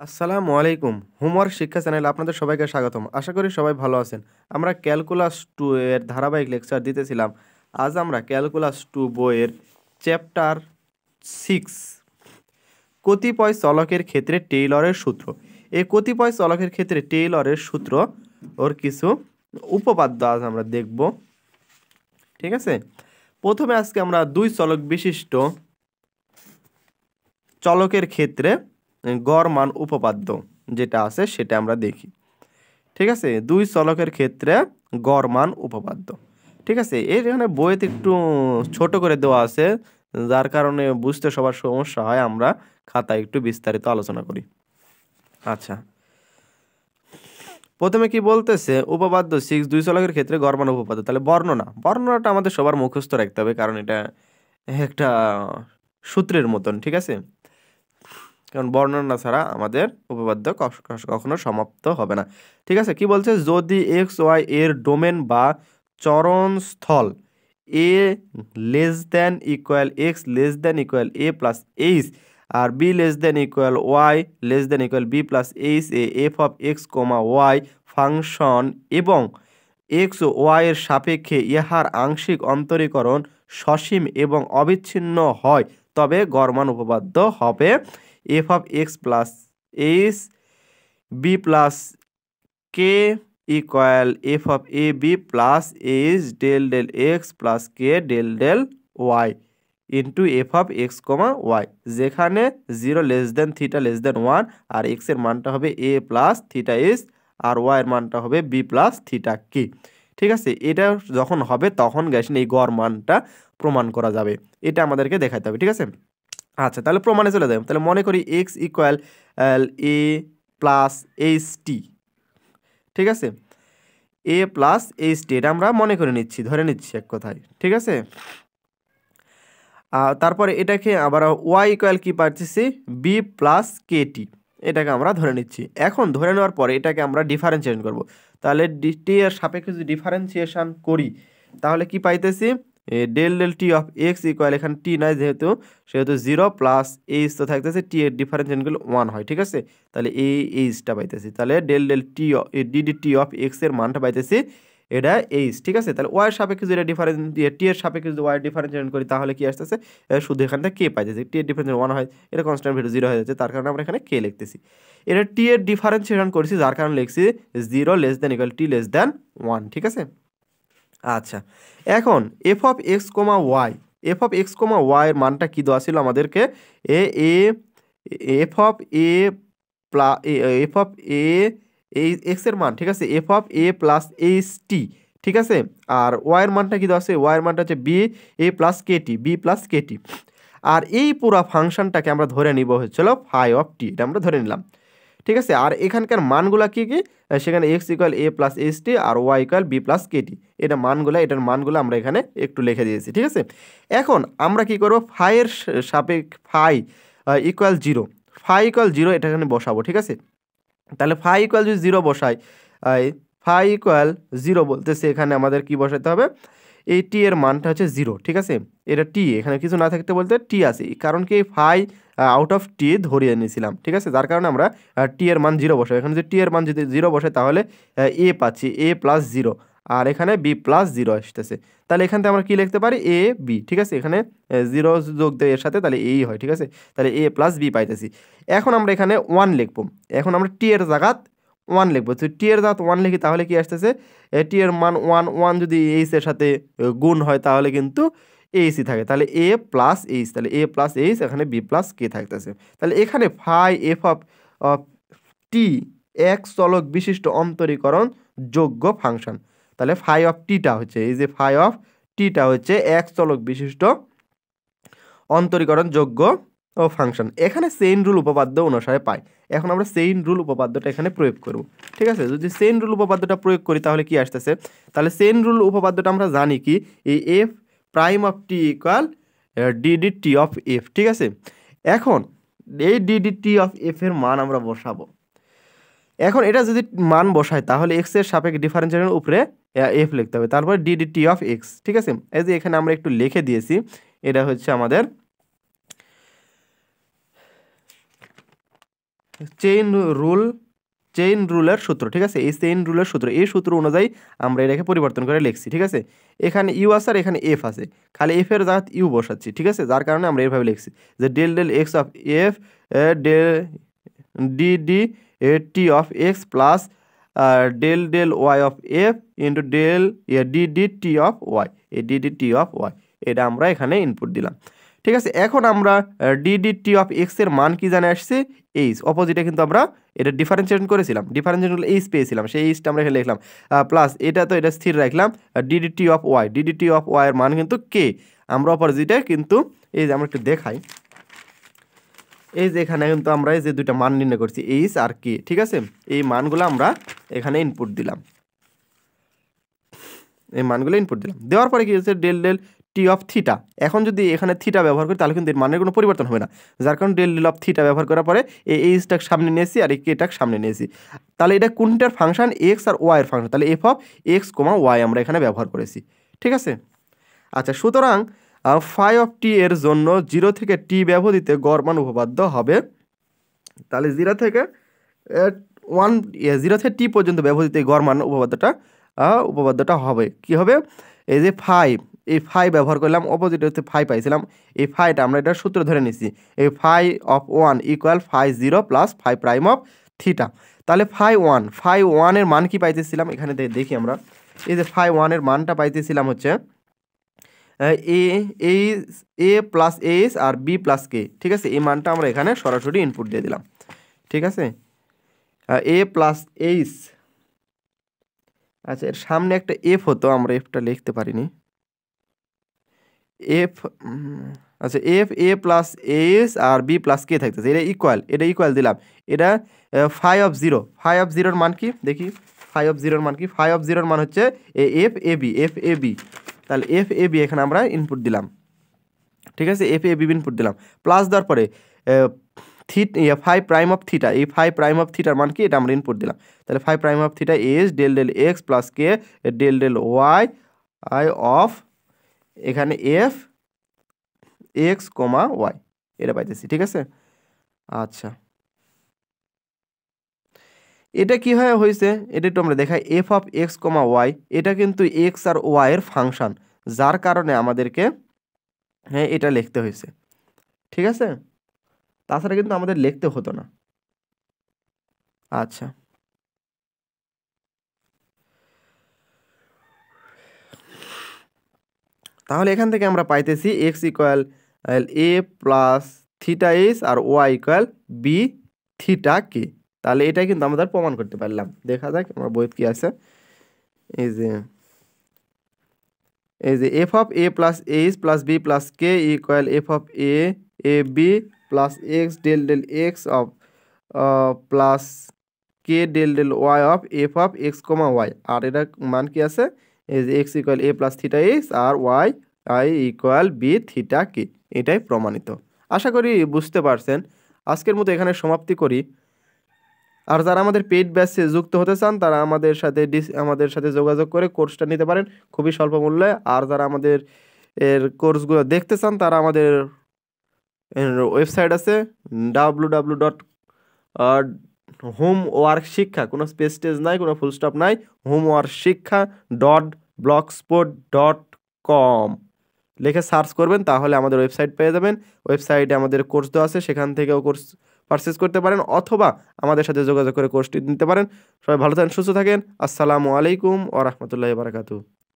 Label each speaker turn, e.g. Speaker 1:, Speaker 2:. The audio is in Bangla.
Speaker 1: আসসালামু আলাইকুম। হোমওয়ার্ক শিক্ষা চ্যানেলে আপনাদের সবাইকে স্বাগতম। আশা করি সবাই ভালো আছেন। আমরা ক্যালকুলাস 2 এর ধারাবাহিক লেকচার দিতেছিলাম। আজ আমরা ক্যালকুলাস 2 বইয়ের চ্যাপ্টার 6 কতিপয় চলকের ক্ষেত্রে টেইলরের সূত্র। এই কতিপয় চলকের ক্ষেত্রে টেইলরের সূত্র ওর কিছু উপপাদ্য আজ আমরা দেখব। ঠিক আছে? প্রথমে আজকে আমরা দুই চলক বিশিষ্ট চলকের ক্ষেত্রে গড় মান উপপাদ্য যেটা আছে সেটা আমরা দেখি। ঠিক আছে, দুই চলকের ক্ষেত্রে গড় মান উপপাদ্য। ঠিক আছে, এখানে বইতে একটু ছোট করে দেওয়া আছে, যার কারণে বুঝতে সবার সমস্যা হয়। আমরা খাতায় একটু বিস্তারিত আলোচনা করি। আচ্ছা, প্রথমে কি বলতেছে, উপপাদ্য 6 দুই চলকের ক্ষেত্রে গড় মান উপপাদ্য। তাহলে বর্ণনাটা আমাদের সবার মুখস্থ রাখতে হবে, কারণ এটা একটা সূত্রের মতন। ঠিক আছে, কারণ বর্ণনা ছাড়া আমাদের উপপাদ্য কখনো সমাপ্ত হবে না। ঠিক আছে, কি বলছে, যদি এক্স ওয়াই এর ডোমেন বা চরণস্থল a less than equal x less than equal a plus h আর b less than equal y less than equal b plus h এ f of x comma y function এবং এক্স ও ওয়াই এর সাপেক্ষে ইহার আংশিক অন্তরীকরণ সসীম এবং অবিচ্ছিন্ন হয়, তবে গড় মান উপপাদ্য হবে f of x plus h b plus k equal f of a b plus h del del x plus k del del y into f of x comma y, যেখানে 0 less than theta less than 1 আর এক্স এর মানটা হবে এ প্লাস থিটা এস আর ওয়াই এর মানটা হবে বি প্লাস থিটা কে। ঠিক আছে, এটা যখন হবে তখন গ্যাসিন এই গড় মানটা প্রমাণ করা যাবে, এটা আমাদেরকে দেখাতে হবে। ঠিক আছে, আচ্ছা তাহলে প্রমাণে চলে যাবে। তাহলে মনে করি x equal a plus h t. ঠিক আছে, এ প্লাস এইচ টি এটা আমরা মনে করে নিচ্ছি, ধরে নিচ্ছি এক কথায়। ঠিক আছে, তারপরে এটাকে আবার ওয়াই ইকুয়াল কি পাচ্ছি, বি প্লাস কে টি, এটাকে আমরা ধরে নিচ্ছি। এখন ধরে নেওয়ার পরে এটাকে আমরা ডিফারেন্সিয়েশন করব। তাহলে টি এর সাপেক্ষে যদি ডিফারেন্সিয়েশন করি তাহলে কি পাইতেছি, del del t of x equal, এখানে টি নাই যেহেতু, সেহেতু 0 প্লাস এইচ তো থাকতেছে, টি এর ডিফারেন্সিয়েশন করলে 1 হয়। ঠিক আছে, তাহলে এই এইচটা পাইতেছি। তাহলে del del t d d t of x এর মানটা পাইতেছি, এটা এইচ। ঠিক আছে, তাহলে ওয়াই এর সাপেক্ষে যদি ডিফারেন্স টি এর সাপেক্ষে যদি ওয়াই ডিফারেন্সিয়েশন করি তাহলে কি আসতেছে, শুধু এখান থেকে কে পাইতেছি, টি এর ডিফারেন্স 1 হয়, এটা কনস্ট্যান্ট ভ্যালু 0 হয়ে যাচ্ছে, তার কারণে আমরা এখানে কে লিখতেছি। এটা টি এর ডিফারেন্সিয়েশন করেছি, যার কারণে লিখছি 0 less than equal t less than 1। ঠিক আছে, আচ্ছা এখন f of x comma y, f of x comma y এর মানটা কি দেওয়া ছিল আমাদেরকে, a a f of a plus f of a এই এক্স এর মান। ঠিক আছে, f of a plus h t. ঠিক আছে, আর ওয়াই এর মানটা কি দেওয়া আছে, ওয়াই এর মানটা হচ্ছে B A plus K T, B plus কে টি। আর এই পুরো ফাংশনটাকে আমরা ধরে নিব হচ্ছিল ফাই অফ টি, এটা আমরা ধরে নিলাম। ঠিক আছে, আর এখানকার মানগুলা কি কি, সেখানে x equal a plus h T R Y equal b plus কে টি, এটার মানগুলো আমরা এখানে একটু লিখে দিয়েছি। ঠিক আছে, এখন আমরা কি করব, ফাইয়ের ফাই ইকুয়াল 0, ফাই ইকুয়াল 0 এটা এখানে বসাবো। ঠিক আছে, তাহলে ফাই ইকুয়াল যদি 0 বসাই, ফাই ইকুয়াল 0 বলতেছে এখানে আমাদের কি বসাতে হবে, এই টি এর মানটা হচ্ছে 0। ঠিক আছে, এটা টি, এখানে কিছু না থাকতে বলতে টি আছে, কারণ কি ফাই আউট অফ টি ধরিয়ে নিয়েছিলাম। ঠিক আছে, যার কারণে আমরা টি এর মান 0 বসাই। এখানে যদি টি এর মান যদি 0 বসাই তাহলে এ পাচ্ছি এ প্লাস 0 আর এখানে বি প্লাস 0 আসতেছে। তাহলে এখান থেকে আমরা কি লিখতে পারি, এ বি। ঠিক আছে, এখানে 0 যোগ দেয় এর সাথে, তাহলে এই হয়। ঠিক আছে, তাহলে এ প্লাস বি পাইতেছি। এখন আমরা এখানে 1 লিখবো, এখন আমরা টি এর জায়গাত 1 লিখবো। তো টি এর জায়গাত 1 লিখি তাহলে কি আসতেছে, টি এর মান 1 যদি এইচ এর সাথে গুণ হয় তাহলে কিন্তু এইচই থাকে, তাহলে এ প্লাস এইচ, তাহলে এ প্লাস এইচ, এখানে বি প্লাস কে থাকতেছে। তাহলে এখানে ফাই এফ অফ অফ টি এক চলক বিশিষ্ট অন্তরীকরণ যোগ্য ফাংশন। তাহলে ফাই অফ টিটা হচ্ছে, এই যে ফাই অফ টিটা হচ্ছে এক চলক বিশিষ্ট অন্তরীকরণ যোগ্য ও ফাংশন। এখানে চেইন রুল উপপাদ্য অনুসারে পাই। এখন আমরা চেইন রুল উপপাদ্যটা এখানে প্রয়োগ করব। ঠিক আছে, যদি চেইন রুল উপপাদ্যটা প্রয়োগ করি তাহলে কি আসতেছে, তাহলে চেইন রুল উপপাদ্যটা আমরা জানি কি, এই F prime of T equal DD t of F. ঠিক আছে, এখন এই ডিডি টি অফ এফ এর মান আমরা বসাবো। এখন এটা যদি মান বসাই তাহলে এক্স এর সাপেক্ষে ডিফারেন্সিয়েশনের উপরে এফ লিখতে হবে, তারপর ডিডি টি অফ এক্স। ঠিক আছে, এই যে এখানে আমরা একটু লিখে দিয়েছি, এটা হচ্ছে আমাদের চেইন রুল চেইন রুলের সূত্র, ঠিক আছে, এই চেইন রুলের সূত্র, এই সূত্র অনুযায়ী আমরা এটাকে পরিবর্তন করে লিখছি, ঠিক আছে। এখানে ইউ আছে আর এখানে এফ আছে, খালি এফ এর জায়গায় ইউ বসাচ্ছি, ঠিক আছে, যার কারণে আমরা এইভাবে লিখছি যে del del x of f del d d t of x plus del del y of f into del d d t of y, এই d d t of y এটা আমরা এখানে ইনপুট দিলাম, ঠিক আছে। এখন আমরা d d t of x এর মান কি জানে আসছে, এইচ, অপোজিটে কিন্তু আমরা এটা ডিফারেন্সিয়েশন করেছিলাম, ডিফারেন্সিয়েশন এইচ পেয়েছিলাম, সেই এইচটা আমরা এখানে লিখলাম, প্লাস এটা তো এটা স্থির রাখলাম, d d t of y, d d t of y এর মান কিন্তু কে, আমরা অপোজিটে কিন্তু এই যে আমরা একটু দেখাই, এই যে এখানে কিন্তু আমরা এই যে দুইটা মান নির্ণয় করছি এইচ আর কে, ঠিক আছে, এই মানগুলো আমরা এখানে ইনপুট দিলাম, এই মানগুলো ইনপুট দিলাম, দেওয়ার পরে কি হচ্ছে del del t of theta, এখন যদি এখানে থিটা ব্যবহার করি তাহলে কিন্তু এর মানের কোনো পরিবর্তন হবে না, যার কারণে ডেল ডেল অফ থিটা ব্যবহার করার পরে এই এইচটাকে সামনে নিয়েছি আর এই কেটাকে সামনে নিয়েছি, তাহলে এটা কোনটার ফাংশন, এক্স আর ওয়াই এর ফাংশন, তাহলে f of x comma y আমরা এখানে ব্যবহার করেছি, ঠিক আছে। আচ্ছা, সুতরাং ফাই অফ টি এর জন্য 0 থেকে টি ব্যবধিতে গড় মান উপপাদ্য হবে, তাহলে 0 থেকে 0 থেকে টি পর্যন্ত ব্যবহৃত এই গড় মান উপপাদ্যটা হবে কি হবে, এই যে ফাইভ, এই ফাই ব্যবহার করলাম, অপোজিট হচ্ছে ফাই পাইছিলাম, এই ফাইটা আমরা এটা সূত্র ধরে নিছি, এই phi of 1 equal phi 0 plus phi prime of theta, তাহলে ফাই 1 এর মান কি পাইতেছিলাম, এখানে দেখি আমরা, এই যে ফাই 1 এর মানটা পাইতেছিলাম হচ্ছে এ প্লাস এইচ আর বি প্লাস কে, ঠিক আছে, এই মানটা আমরা এখানে সরাসরি ইনপুট দিয়ে দিলাম, ঠিক আছে, এ প্লাস এইচ, আচ্ছা এর সামনে একটা এফ হতো, আমরা এফটা লিখতে পারিনি, এফ, আচ্ছা এফ এ প্লাস এইচ আর বি প্লাস কে থাকতেছে, এটা ইকুয়াল দিলাম, এটা ফাই অফ জিরোর মান কি দেখি, ফাই অফ জিরোর মান কি, ফাই অফ জিরোর মান হচ্ছে এফ এ বি, তাহলে এফ এ বি এখানে আমরা ইনপুট দিলাম, ঠিক আছে, এফ এ বি ইনপুট দিলাম, প্লাস দেওয়ার পরে ফাই প্রাইম অফ থিটা, এই ফাই প্রাইম অফ থিটার মান কি, এটা আমরা ইনপুট দিলাম, তাহলে phi prime of theta is del del x plus k del del y i of এখানে এফ এক্স কমা ওয়াই, এটা পাইতেছি, ঠিক আছে। আচ্ছা, এটা কি হয়েছে, এটা একটু আমরা দেখাই, f of x comma y, এটা কিন্তু এক্স আর ওয়াই এর ফাংশন, যার কারণে আমাদেরকে এটা লিখতে হয়েছে, ঠিক আছে, তাছাড়া কিন্তু আমাদের লিখতে হতো না। আচ্ছা, তাহলে এখান থেকে আমরা পাইতেছি x equal a plus theta s আর ওয়াই ইকুয়াল বি থিটা কে, তাহলে এটাই কিন্তু আমাদের প্রমাণ করতে পারলাম, দেখা যাক আমার বইতে কি আছে, এই যে f of a plus h plus b plus k equal f of a b plus x del del x of plus k del del y of f of x comma y, আর এটা মান কি আছে, এই যে x equal a plus theta x আর y i equal b theta k, এটাই প্রমাণিত। আশা করি বুঝতে পারছেন। আজকের মতো এখানে সমাপ্তি করি। আর যারা আমাদের পেইড ব্যাচে যুক্ত হতে চান তারা আমাদের সাথে যোগাযোগ করে কোর্সটা নিতে পারেন খুবই স্বল্প মূল্যে। আর যারা আমাদের কোর্সগুলো দেখতে চান তারা আমাদের ওয়েবসাইট আছে www. হোমওয়ার্ক শিক্ষা, কোনো স্পেস টেজ নাই, কোনো ফুল স্টপ নাই, homeworkshikha.blogspot.com লিখে সার্চ করবেন, তাহলে আমাদের ওয়েবসাইট পেয়ে যাবেন। ওয়েবসাইটে আমাদের কোর্স দেওয়া আছে, সেখান থেকেও কোর্স পারচেস করতে পারেন অথবা আমাদের সাথে যোগাযোগ করে কোর্সটি নিতে পারেন। সবাই ভালো থাকেন, সুস্থ থাকেন। আসসালামু আলাইকুম ওয়া রাহমাতুল্লাহি ওয়া বারাকাতুহু।